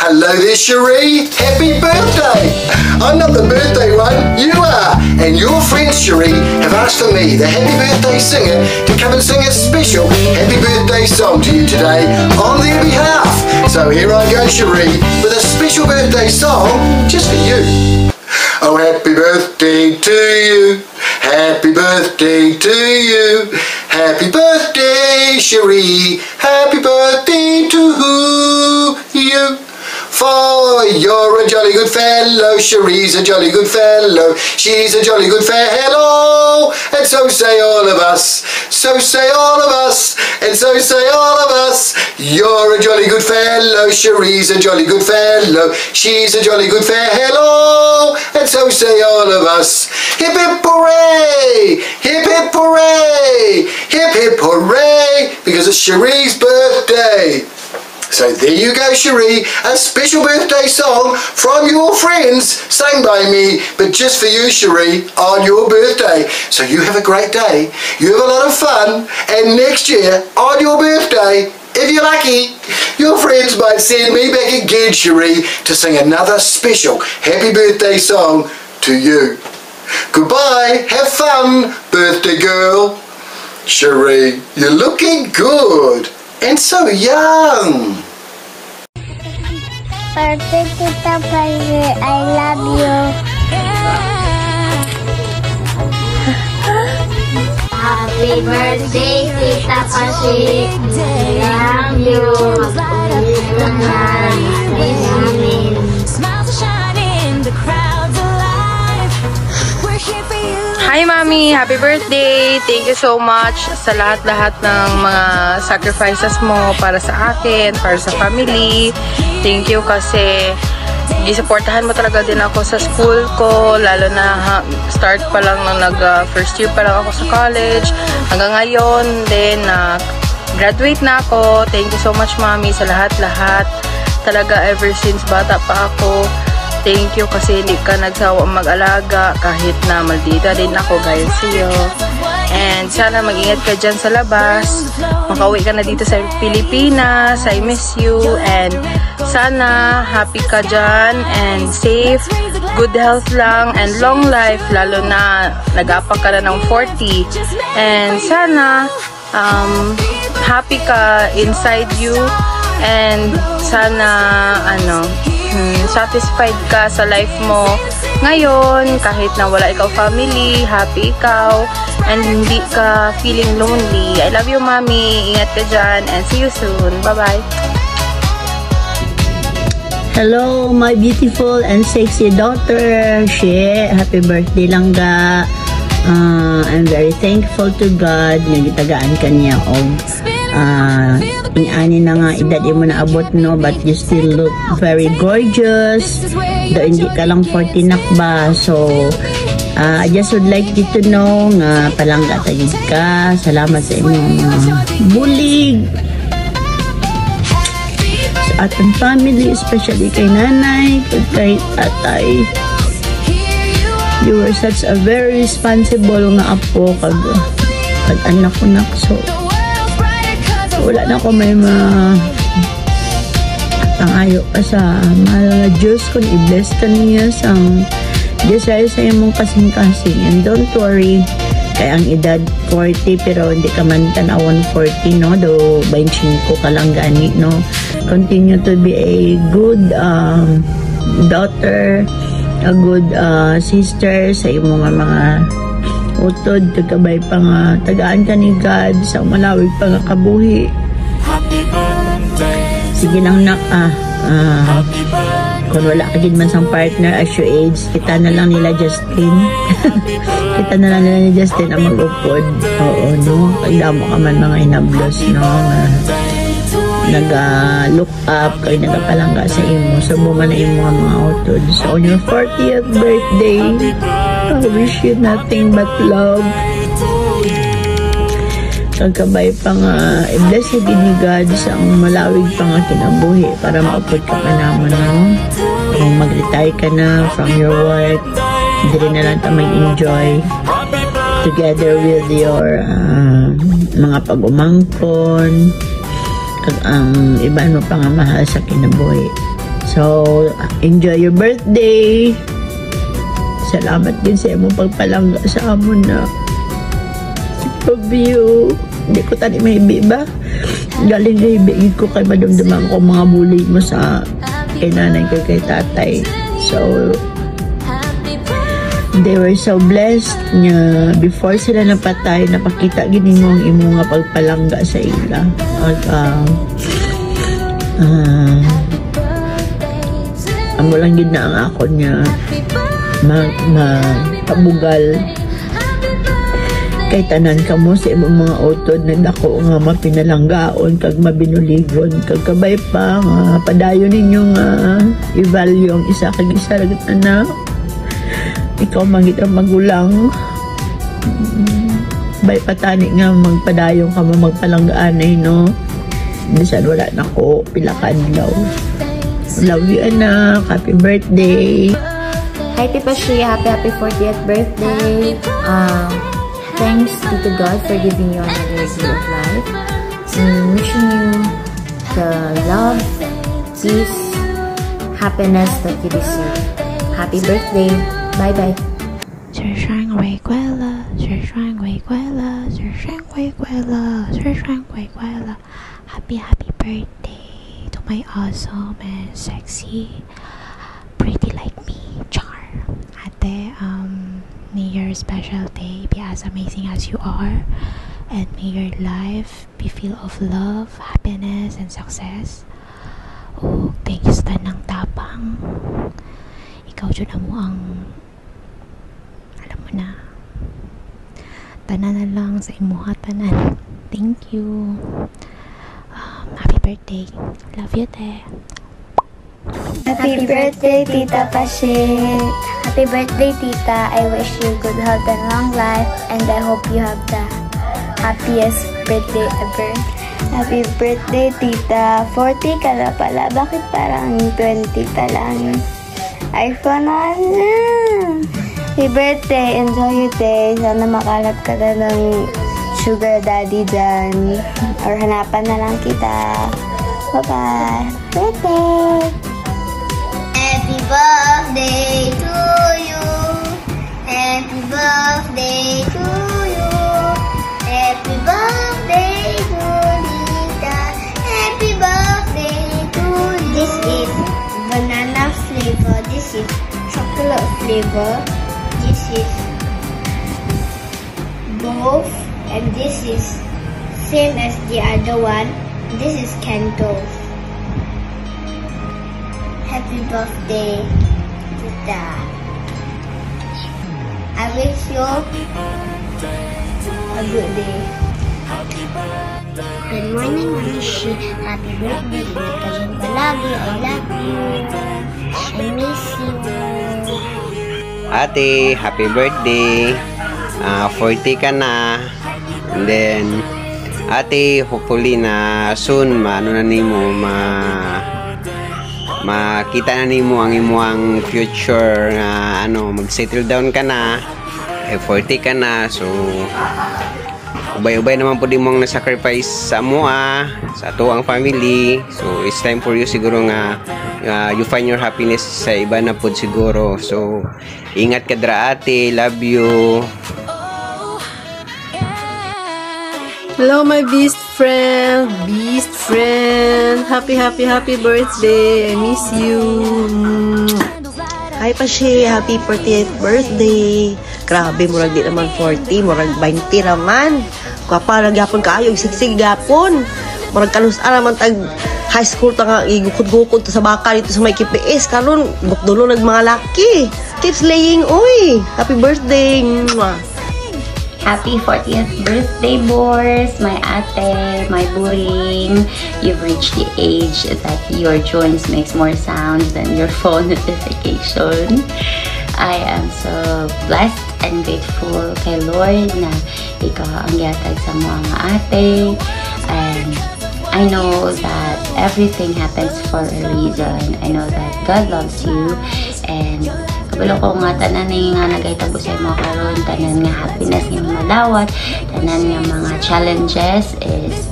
Hello there, Cherie. Happy birthday. I'm not the birthday one, you are. And your friend Cherie have asked for me, the happy birthday singer, to come and sing a special happy birthday song to you today on their behalf. So here I go, Cherie, with a special birthday song just for you. Oh, happy birthday to you. Happy birthday to you. Happy birthday, Cherie. Happy birthday to you. For you're a jolly good fellow, Cherie's a jolly good fellow, she's a jolly good fellow, and so say all of us, so say all of us, and so say all of us. You're a jolly good fellow, Cherie's a jolly good fellow, she's a jolly good fellow, and so say all of us. Hip hip hooray, hip hip hooray, hip hip hooray, because it's Cherie's birthday. So there you go, Cherie, a special birthday song from your friends, sung by me, but just for you, Cherie, on your birthday. So you have a great day, you have a lot of fun, and next year, on your birthday, if you're lucky, your friends might send me back again, Cherie, to sing another special happy birthday song to you. Goodbye, have fun, birthday girl. Cherie, you're looking good. And so young. Birthday Tita Pazi, I love you. Happy birthday Tita Pazi, I love you. Smiles are shining, the crowd's alive. We're here for you. Hi Mami! Happy birthday! Thank you so much sa lahat-lahat ng mga sacrifices mo para sa akin, para sa family. Thank you kasi isuportahan mo talaga din ako sa school ko, lalo na start pa lang nung first year pa lang ako sa college. Hanggang ngayon, then graduate na ako. Thank you so much Mami sa lahat-lahat. Talaga ever since bata pa ako. Thank you kasi hindi ka nagsawang mag-alaga kahit na maldita din ako guys sa'yo. And sana mag-ingat ka dyan sa labas. Makauwi ka na dito sa Pilipinas. I miss you. And sana happy ka dyan and safe. Good health lang and long life. Lalo na nag-apa ka na ng 40. And sana happy ka inside you. And sana satisfied ka sa life mo ngayon, kahit na wala ikaw family, happy ikaw, and hindi ka feeling lonely. I love you, Mami. Ingat ka dyan, and see you soon. Bye-bye. Hello, my beautiful and sexy daughter. Happy birthday lang ga. I'm very thankful to God nga gitagaan ka niya og ani na nga edad mo na abot no, but you still look very gorgeous. Do hindi ka lang 40 nakba. So I just would like you to know nga palangga tagid ka. Salamat sa imong bulig sa atong family, especially kay nanay, kay tatay. You were such a very responsible nga apo kag anak ko nak. So wala na ko may pangayo pa sa mga Diyos kung i-bless ka niya sa desire sa imong kasing-kasing. And don't worry, kaya ang edad 40 pero hindi ka man tanawon 40 no, do 25 ka lang gani no. Continue to be a good daughter, a good sister sa imong mga utod, tagabay pa nga tagaan ka ni God sa malawig pa nga kabuhi. Sige lang nak kung wala ka din man sang partner as your age, kita na lang nila Justin. Kita na lang nila ni Justin ang mag-upod. Oo no, pagdamo ka man mga inablos no, nag-look up kay nagapalangga sa imo, so man na imo mga utod. So on your 40th birthday, I wish you nothing but love. Kagkabay pa nga, i-bless you din ni God sa malawig pa nga kinabuhi para maupod ka pa naman, no? Kung mag-retire ka na from your work, hindi rin na lang ta mag-enjoy together with your mga pag-umangkon, kag ang iba mo pa nga mahal sa kinabuhi. So, enjoy your birthday. Salamat din sa imong pagpalangga sa amon na. Love you. Hindi ko tani mahibi ba? Galing na hibigid ko kay madumduman ko mga bully mo sa kay nanay ko kay tatay. So, they were so blessed nga before sila napatay, napakita gini mo ang imo nga pagpalangga sa ila. Amo lang gid na ang ako niya magpabugal kay tanan kamo sa imong mga utod na dako nga mapinalanggaon kag mabinuligon kag kabay pa nga padayon ninyo nga i-value ang isa kag isa ra gid anak. Ikaw mangit ang magulang. Bay patani nga magpadayon ka mo magpalanggaan ay no. Bisan wala na ko pila ka adlaw. Love you anak. Happy birthday. Hi Tita Shi, happy 40th birthday. Thanks be to God for giving you another year of life. Wishing you the love, peace, happiness that you deserve. Happy birthday. Bye bye. 时尚回归了，时尚回归了，时尚回归了，时尚回归了。Happy birthday to my awesome and sexy, pretty like me, Char. Ate, may your special day be as amazing as you are, and may your life be filled of love, happiness, and success. Oh, thank you sa tanang tapang. Ikaw dyan mo ang na tanan na lang sa imuha tanan. Thank you. Happy birthday. Love you, te. Happy birthday, Tita Pashit. Happy birthday, Tita. I wish you good health and long life, and I hope you have the happiest birthday ever. Happy birthday, Tita. 40 ka na pala. Bakit parang 20 pa lang? iPhone na. Happy birthday! Enjoy your day. Sana makalap ka na ng sugar daddy dyan. Or hanapan na lang kita. Bye-bye! Birthday! Happy birthday to you! Happy birthday to you! Happy birthday to Lita! Happy birthday to you! This is banana flavor. This is chocolate flavor. This is both, and this is same as the other one. This is candles. Happy birthday, Tita. I wish you a good day. Good morning, Rishi. Happy birthday. Ingat ka dyan palagi. I love you. I miss you. Ate, happy birthday. 40 ka na. And then, ate, hopefully na soon, maano na nimo, makita na nimo ang imuang future na mag-settle down ka na. 40 ka na. So, ubay-ubay naman po din mong na-sacrifice sa mua, sa ato ang family. So, it's time for you siguro nga you find your happiness sa iba na po siguro. So, ingat ka dra ate. Love you. Hello my beast friend. Happy birthday. I miss you. Hi pa siya. Happy 40th birthday. Grabe, murag di naman 40. Murag 20 raman. Kapa nagyapon kaayo. Sigsig gapon. Murag kalusa naman tag high school ta nga igukod-gukod sa baka dito sa may KPS. Karon gukdulo nag mga laki. Keeps laying, oy. Happy birthday. Mwah. Happy 40th birthday, Boris, my ate, my buring. You've reached the age that your joints makes more sounds than your phone notification. I am so blessed and grateful kay Lord na ikaw ang yatag sa mga ate. And I know that everything happens for a reason. I know that God loves you, and kabalo ko nga tanan nga nagahitabo sa imo karon, tanan nga happiness nga madawat, tanan nga mga challenges is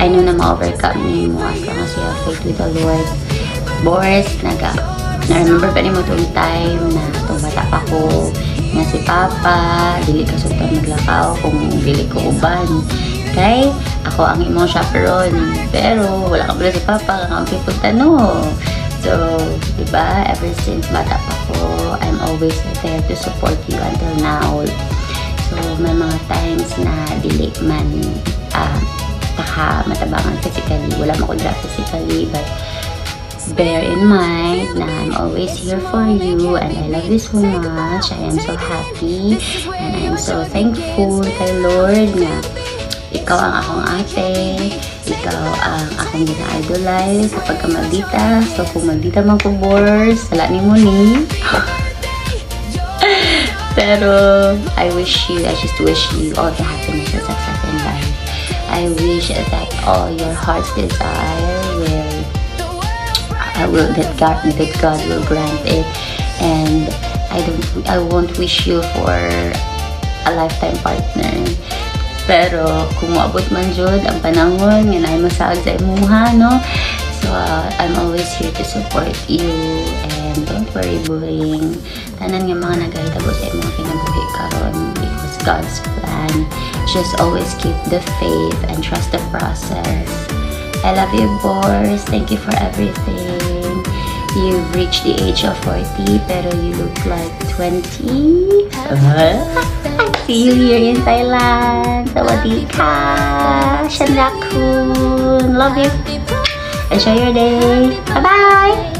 I know na ma-overcome nimo as long as you have faith with the Lord. Boris, na-remember pa niyo mo itong time na itong bata pa ko na si Papa, dili ka sultan maglakaw kung dili ko uban. Okay? Ako ang imong chaperon. Pero wala ka pala si Papa, kang pipunta no. So, diba, ever since bata pa ko, I'm always there to support you until now. So, may mga times na dili man matabangan physically. Wala mo ko dra physically, but bear in mind na I'm always here for you and I love you so much. I am so happy and I am so thankful kay Lord na ikaw ang akong ate, ikaw ang akong gina-idolize sa pagkamaldita. So kung maldita man ko, Boris, sala ni mo ni. Pero I just wish you all the happiness and success in life. I wish that all your heart's desire that God will grant it, and I won't wish you for a lifetime partner. Pero kung maabot man jud ang panahon nga naay masaag sa imuha, no? So I'm always here to support you, and don't worry, Buring. Tanan nga mga nagahitabo sa imong kinabuhi karon, it was God's plan. Just always keep the faith and trust the process. I love you, Boris. Thank you for everything. You've reached the age of 40, pero you look like 20. I see you here in Thailand. Sawadee ka. Shanrakun. Love you. Enjoy your day. Bye-bye.